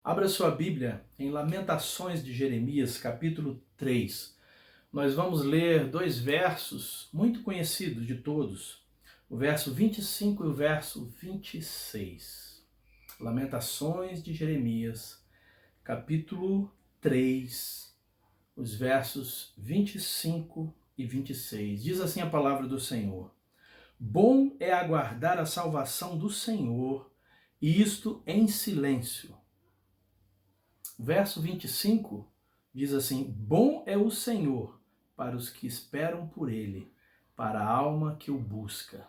Abra sua Bíblia em Lamentações de Jeremias, capítulo 3. Nós vamos ler dois versos muito conhecidos de todos, o verso 25 e o verso 26. Lamentações de Jeremias, capítulo 3, os versos 25 e 26. Diz assim a palavra do Senhor: Bom é aguardar a salvação do Senhor, e isto em silêncio. Verso 25 diz assim: Bom é o Senhor para os que esperam por ele, para a alma que o busca.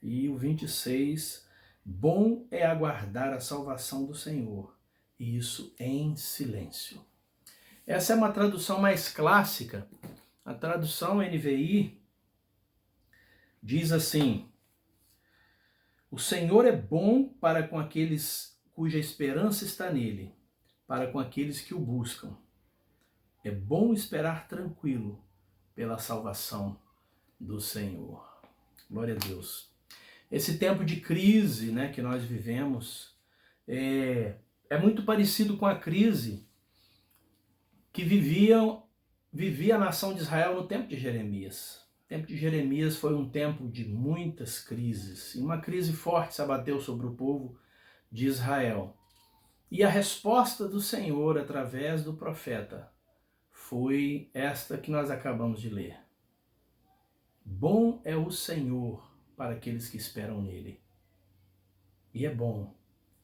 E o 26: Bom é aguardar a salvação do Senhor, e isso em silêncio. Essa é uma tradução mais clássica. A tradução NVI diz assim: O Senhor é bom para com aqueles cuja esperança está nele, para com aqueles que o buscam. É bom esperar tranquilo pela salvação do Senhor. Glória a Deus. Esse tempo de crise, que nós vivemos é muito parecido com a crise que vivia a nação de Israel no tempo de Jeremias. O tempo de Jeremias foi um tempo de muitas crises, e uma crise forte se abateu sobre o povo de Israel. E a resposta do Senhor através do profeta foi esta que nós acabamos de ler. Bom é o Senhor para aqueles que esperam nele. E é bom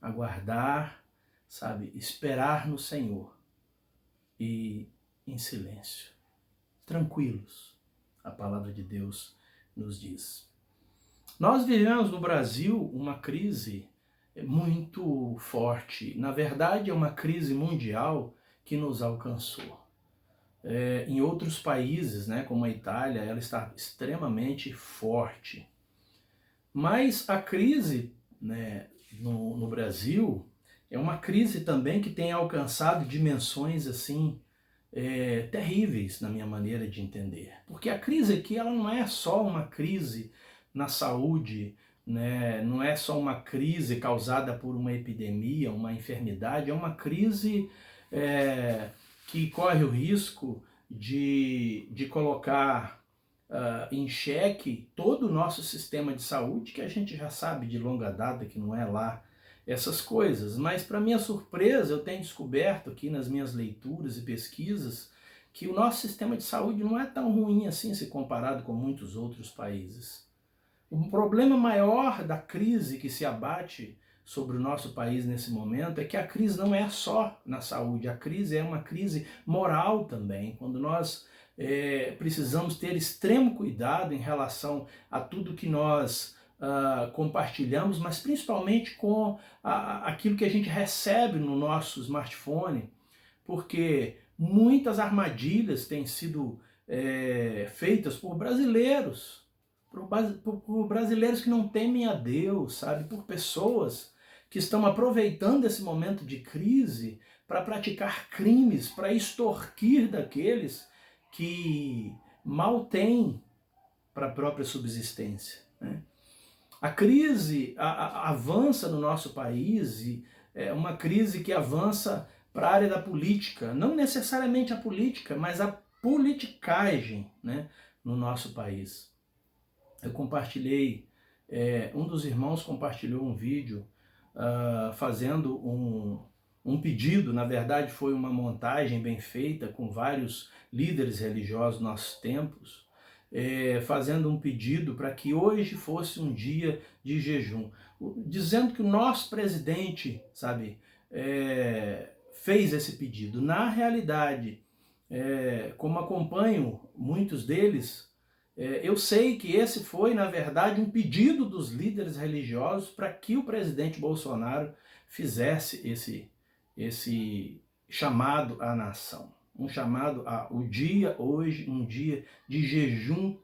aguardar, esperar no Senhor e em silêncio, tranquilos, a palavra de Deus nos diz. Nós vivemos no Brasil uma crise muito forte. Na verdade, é uma crise mundial que nos alcançou. Em outros países, como a Itália, ela está extremamente forte. Mas a crise no Brasil é uma crise também que tem alcançado dimensões assim terríveis, na minha maneira de entender. Porque a crise aqui ela não é só uma crise na saúde, não é só uma crise causada por uma epidemia, uma enfermidade, é uma crise que corre o risco de colocar em xeque todo o nosso sistema de saúde, que a gente já sabe de longa data que não é lá essas coisas. Mas, para minha surpresa, eu tenho descoberto aqui nas minhas leituras e pesquisas que o nosso sistema de saúde não é tão ruim assim se comparado com muitos outros países. O problema maior da crise que se abate sobre o nosso país nesse momento é que a crise não é só na saúde, a crise é uma crise moral também, quando nós precisamos ter extremo cuidado em relação a tudo que nós compartilhamos, mas principalmente com aquilo que a gente recebe no nosso smartphone, porque muitas armadilhas têm sido feitas por brasileiros, por brasileiros que não temem a Deus, por pessoas que estão aproveitando esse momento de crise para praticar crimes, para extorquir daqueles que mal têm para a própria subsistência. A crise avança no nosso país, e é uma crise que avança para a área da política, não necessariamente a política, mas a politicagem no nosso país. Eu compartilhei, um dos irmãos compartilhou um vídeo fazendo um pedido, na verdade foi uma montagem bem feita com vários líderes religiosos dos nossos tempos, fazendo um pedido para que hoje fosse um dia de jejum, dizendo que o nosso presidente, fez esse pedido. Na realidade, como acompanho muitos deles, eu sei que esse foi, na verdade, um pedido dos líderes religiosos para que o presidente Bolsonaro fizesse esse chamado à nação. Um chamado o dia hoje, um dia de jejum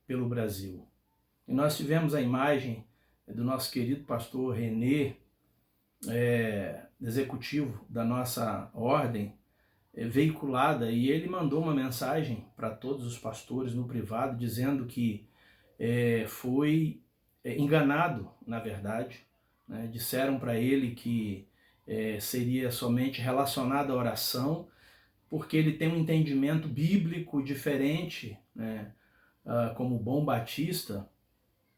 pelo Brasil. E nós tivemos a imagem do nosso querido pastor Renê, executivo da nossa ordem, veiculada, e ele mandou uma mensagem para todos os pastores no privado, dizendo que foi enganado, na verdade. Disseram para ele que seria somente relacionado à oração, porque ele tem um entendimento bíblico diferente, né, como bom batista,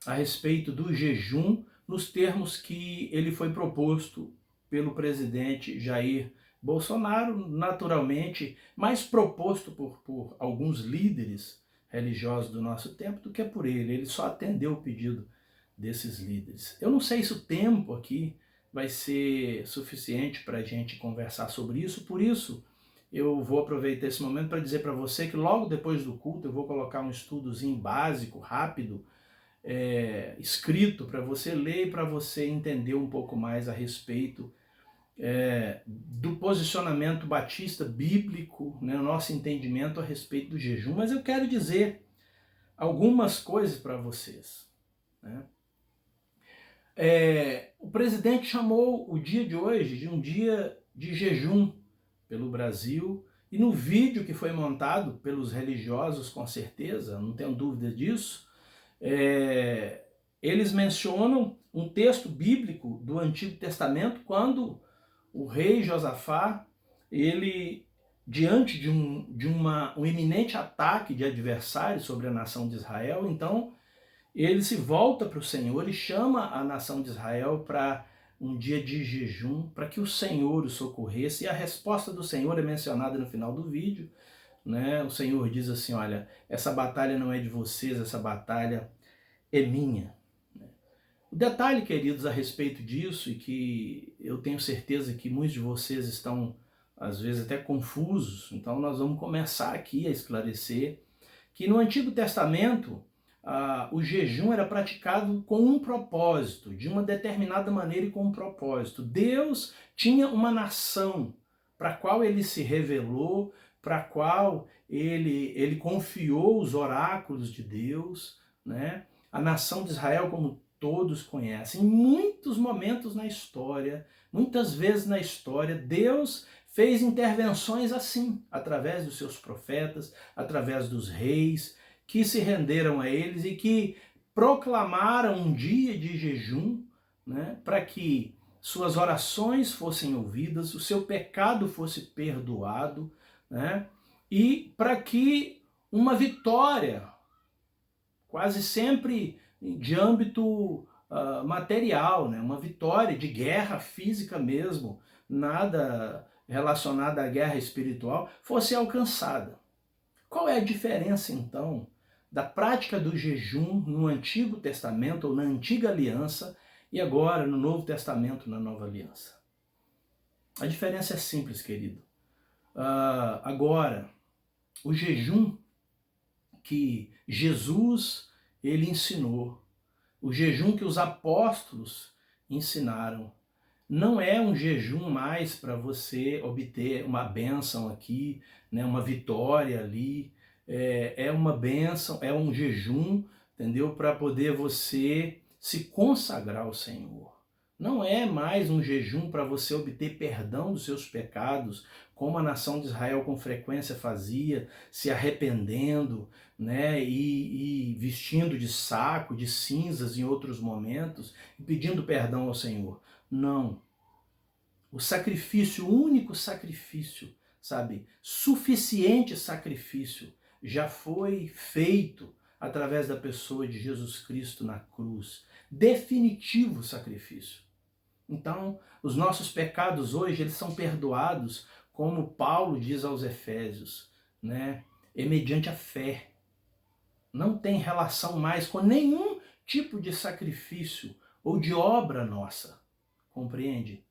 a respeito do jejum nos termos que ele foi proposto pelo presidente Jair Bolsonaro, naturalmente, mais proposto por alguns líderes religiosos do nosso tempo do que por ele. Ele só atendeu o pedido desses líderes. Eu não sei se o tempo aqui vai ser suficiente para a gente conversar sobre isso, por isso eu vou aproveitar esse momento para dizer para você que logo depois do culto eu vou colocar um estudozinho básico, rápido, escrito para você ler e para você entender um pouco mais a respeito do posicionamento batista bíblico, né, o nosso entendimento a respeito do jejum. Mas eu quero dizer algumas coisas para vocês, né? O presidente chamou o dia de hoje de um dia de jejum pelo Brasil, e no vídeo que foi montado pelos religiosos, com certeza, não tenho dúvida disso, eles mencionam um texto bíblico do Antigo Testamento, quando o rei Josafá, ele, diante de um iminente ataque de adversários sobre a nação de Israel, então ele se volta para o Senhor e chama a nação de Israel para um dia de jejum, para que o Senhor o socorresse, e a resposta do Senhor é mencionada no final do vídeo, né? O Senhor diz assim: olha, essa batalha não é de vocês, essa batalha é minha. O detalhe, queridos, a respeito disso, e que eu tenho certeza que muitos de vocês estão, às vezes, até confusos, então nós vamos começar aqui a esclarecer, que no Antigo Testamento, o jejum era praticado com um propósito, de uma determinada maneira e com um propósito. Deus tinha uma nação para a qual ele se revelou, para a qual ele confiou os oráculos de Deus, né? A nação de Israel, como todos conhecem, em muitos momentos na história, muitas vezes na história, Deus fez intervenções assim, através dos seus profetas, através dos reis, que se renderam a eles e que proclamaram um dia de jejum, né, para que suas orações fossem ouvidas, o seu pecado fosse perdoado, né, e para que uma vitória, quase sempre de âmbito material, né, uma vitória de guerra física mesmo, nada relacionada à guerra espiritual, fosse alcançada. Qual é a diferença, então, da prática do jejum no Antigo Testamento ou na Antiga Aliança e agora no Novo Testamento, na Nova Aliança? A diferença é simples, querido. Agora, o jejum que Jesus ele ensinou, o jejum que os apóstolos ensinaram, não é um jejum mais para você obter uma bênção aqui, né, uma vitória ali, é uma bênção, é um jejum, entendeu? Para poder você se consagrar ao Senhor. Não é mais um jejum para você obter perdão dos seus pecados, como a nação de Israel com frequência fazia, se arrependendo, né, e vestindo de saco, de cinzas em outros momentos, e pedindo perdão ao Senhor. Não. O sacrifício, o único sacrifício, sabe, suficiente sacrifício, já foi feito através da pessoa de Jesus Cristo na cruz. Definitivo sacrifício. Então, os nossos pecados hoje, eles são perdoados, como Paulo diz aos Efésios, né? É mediante a fé. Não tem relação mais com nenhum tipo de sacrifício ou de obra nossa. Compreende?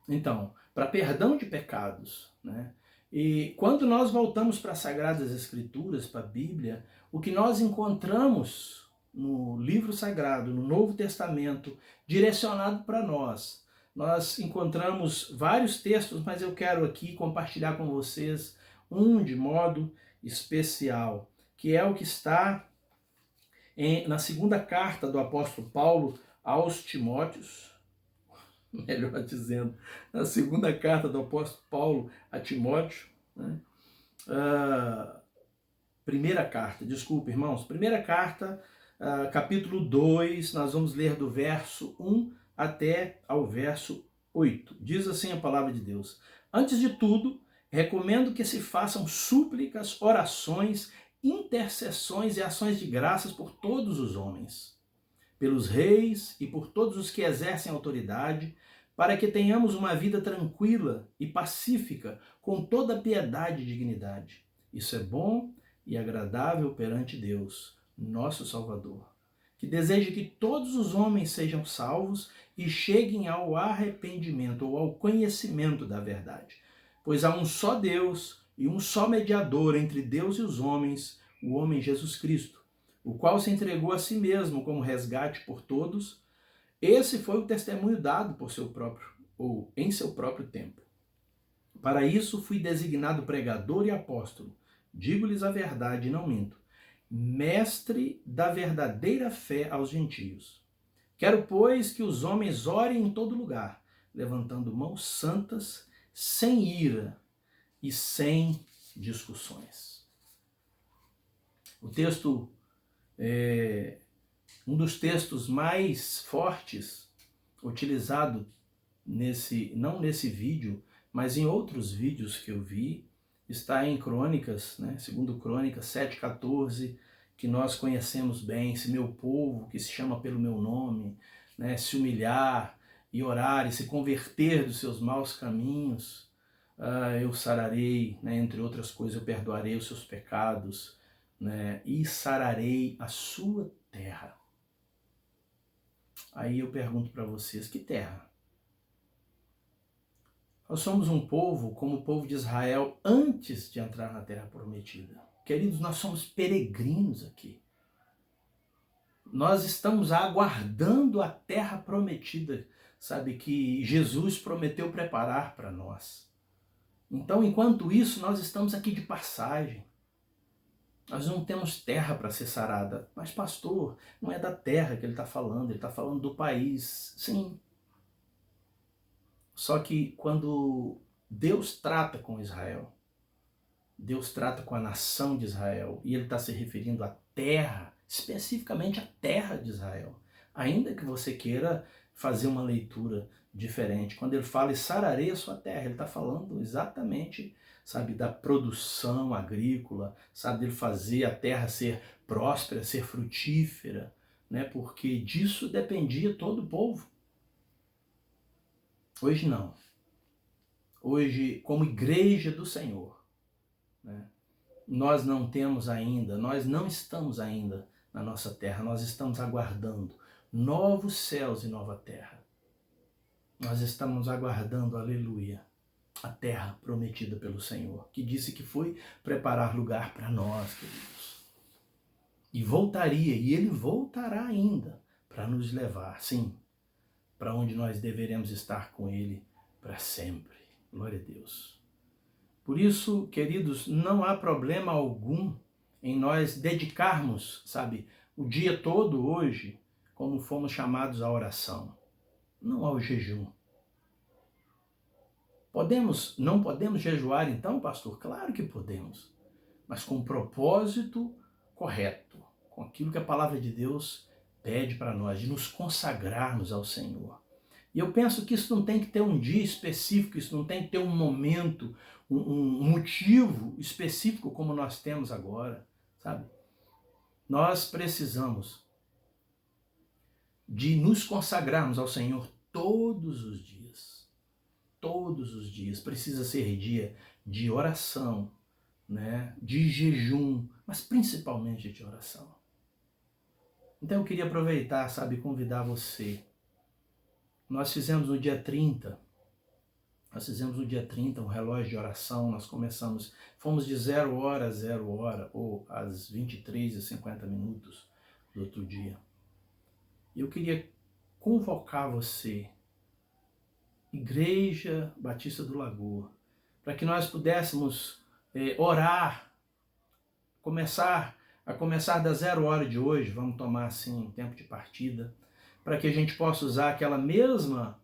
Então, para perdão de pecados, né? E quando nós voltamos para as Sagradas Escrituras, para a Bíblia, o que nós encontramos no livro sagrado, no Novo Testamento, direcionado para nós, nós encontramos vários textos, mas eu quero aqui compartilhar com vocês um de modo especial, que é o que está na segunda carta do apóstolo Paulo aos Timóteos, melhor dizendo, na segunda carta do apóstolo Paulo a Timóteo, né? Primeira carta, desculpa, irmãos, primeira carta, capítulo 2, nós vamos ler do verso 1 até ao verso 8. Diz assim a palavra de Deus: antes de tudo, recomendo que se façam súplicas, orações, intercessões e ações de graças por todos os homens, pelos reis e por todos os que exercem autoridade, para que tenhamos uma vida tranquila e pacífica, com toda piedade e dignidade. Isso é bom e agradável perante Deus, nosso Salvador, que deseja que todos os homens sejam salvos e cheguem ao arrependimento ou ao conhecimento da verdade. Pois há um só Deus e um só mediador entre Deus e os homens, o homem Jesus Cristo, o qual se entregou a si mesmo como resgate por todos. Esse foi o testemunho dado por seu próprio, ou em seu próprio tempo. Para isso fui designado pregador e apóstolo. Digo-lhes a verdade e não minto. Mestre da verdadeira fé aos gentios. Quero, pois, que os homens orem em todo lugar, levantando mãos santas, sem ira e sem discussões. O texto é um dos textos mais fortes utilizado não nesse vídeo, mas em outros vídeos que eu vi, está em Crônicas, né? Segundo Crônicas 7,14, que nós conhecemos bem: se meu povo, que se chama pelo meu nome, né, se humilhar e orar e se converter dos seus maus caminhos, eu sararei, né, entre outras coisas, eu perdoarei os seus pecados, né, e sararei a sua terra. Aí eu pergunto para vocês, que terra? Nós somos um povo como o povo de Israel antes de entrar na terra prometida. Queridos, nós somos peregrinos aqui. Nós estamos aguardando a terra prometida, sabe, que Jesus prometeu preparar para nós. Então, enquanto isso, nós estamos aqui de passagem. Nós não temos terra para ser sarada. Mas, pastor, não é da terra que ele está falando do país. Sim. Só que quando Deus trata com Israel, Deus trata com a nação de Israel, e ele está se referindo à terra, especificamente à terra de Israel. Ainda que você queira fazer uma leitura diferente, quando ele fala e sararei a sua terra, ele está falando exatamente, sabe, da produção agrícola, sabe, dele fazer a terra ser próspera, ser frutífera, né? Porque disso dependia todo o povo. Hoje não. Hoje, como igreja do Senhor, né, nós não estamos ainda na nossa terra, nós estamos aguardando novos céus e nova terra. Nós estamos aguardando, aleluia, a terra prometida pelo Senhor, que disse que foi preparar lugar para nós, queridos. E voltaria, e ele voltará ainda para nos levar, sim, para onde nós deveremos estar com ele para sempre. Glória a Deus. Por isso, queridos, não há problema algum em nós dedicarmos, sabe, o dia todo hoje, como fomos chamados à oração, não ao jejum. Não podemos jejuar então, pastor? Claro que podemos, mas com o propósito correto, com aquilo que a palavra de Deus pede para nós, de nos consagrarmos ao Senhor. E eu penso que isso não tem que ter um dia específico, isso não tem que ter um momento, um motivo específico como nós temos agora, sabe? Nós precisamos de nos consagrarmos ao Senhor todos os dias. Todos os dias. Precisa ser dia de oração, né? De jejum, mas principalmente de oração. Então eu queria aproveitar, sabe, convidar você. Nós fizemos no dia 30 um relógio de oração, nós fomos de 0 hora a 0 hora, ou às 23h50 do outro dia. E eu queria convocar você, Igreja Batista do Lagoa, para que nós pudéssemos orar, a começar da 0 hora de hoje, vamos tomar assim um tempo de partida, para que a gente possa usar aquela mesma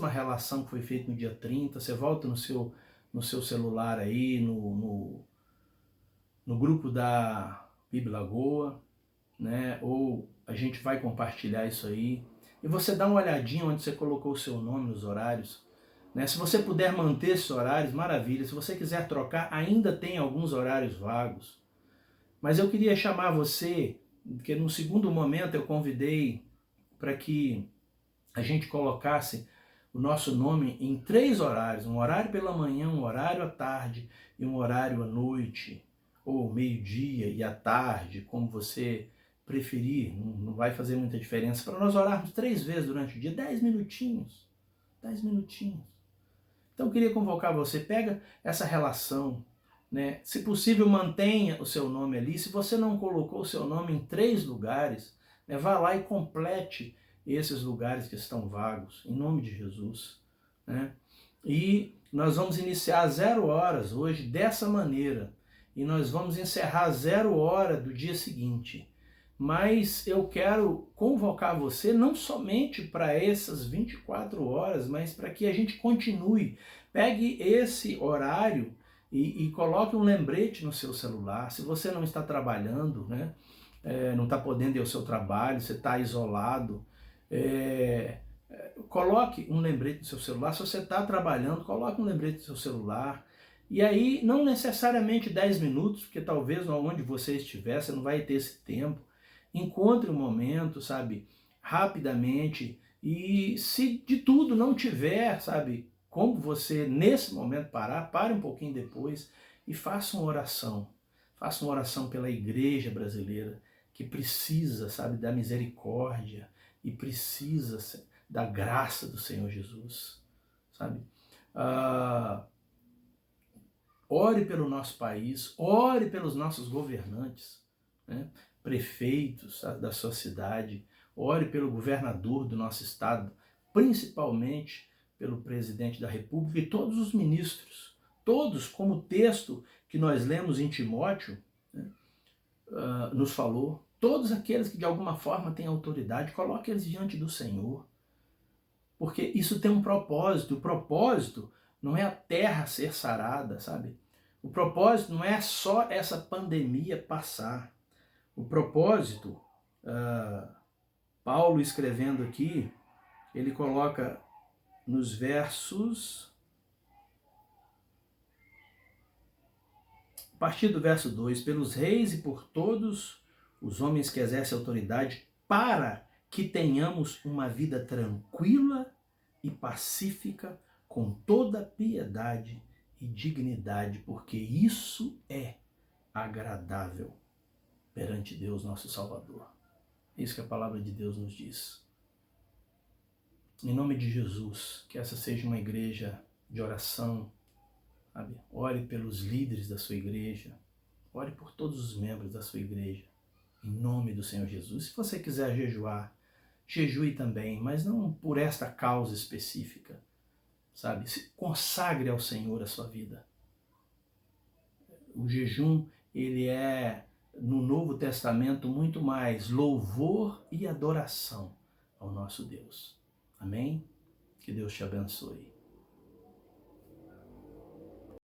relação que foi feita no dia 30, você volta no seu celular aí, no grupo da PIB Lagoa, né? Ou a gente vai compartilhar isso aí, e você dá uma olhadinha onde você colocou o seu nome nos horários, né? Se você puder manter esses horários, maravilha. Se você quiser trocar, ainda tem alguns horários vagos. Mas eu queria chamar você, porque no segundo momento eu convidei para que a gente colocasse o nosso nome em 3 horários, um horário pela manhã, um horário à tarde e um horário à noite, ou meio-dia e à tarde, como você preferir, não vai fazer muita diferença, para nós orarmos 3 vezes durante o dia, 10 minutinhos, 10 minutinhos. Então eu queria convocar você, pega essa relação, né? Se possível mantenha o seu nome ali, se você não colocou o seu nome em 3 lugares, né, vá lá e complete esses lugares que estão vagos, em nome de Jesus, né? E nós vamos iniciar às 0 horas hoje dessa maneira, e nós vamos encerrar às 0 hora do dia seguinte. Mas eu quero convocar você não somente para essas 24 horas, mas para que a gente continue. Pegue esse horário e coloque um lembrete no seu celular. Se você não está trabalhando, né, não está podendo ir ao seu trabalho, você está isolado, coloque um lembrete no seu celular. Se você está trabalhando, coloque um lembrete no seu celular. E aí, não necessariamente 10 minutos, porque talvez onde você estiver, você não vai ter esse tempo. Encontre um momento, sabe, rapidamente. E se de tudo não tiver, sabe, como você nesse momento parar, pare um pouquinho depois e faça uma oração. Faça uma oração pela igreja brasileira, que precisa, sabe, da misericórdia e precisa da graça do Senhor Jesus, sabe? Ore pelo nosso país, ore pelos nossos governantes, né? Prefeitos da sua cidade, ore pelo governador do nosso estado, principalmente pelo presidente da República e todos os ministros, todos, como o texto que nós lemos em Timóteo, né, nos falou, todos aqueles que de alguma forma têm autoridade, coloque eles diante do Senhor, porque isso tem um propósito. O propósito não é a terra ser sarada, sabe? O propósito não é só essa pandemia passar. O propósito, Paulo escrevendo aqui, ele coloca nos versos, a partir do verso 2, pelos reis e por todos os homens que exercem autoridade, para que tenhamos uma vida tranquila e pacífica, com toda piedade e dignidade, porque isso é agradável perante Deus, nosso Salvador. É isso que a palavra de Deus nos diz. Em nome de Jesus, que essa seja uma igreja de oração, sabe? Ore pelos líderes da sua igreja, ore por todos os membros da sua igreja, em nome do Senhor Jesus. Se você quiser jejuar, jejue também, mas não por esta causa específica, sabe? Se consagre ao Senhor a sua vida. O jejum, ele é, no Novo Testamento, muito mais louvor e adoração ao nosso Deus. Amém? Que Deus te abençoe.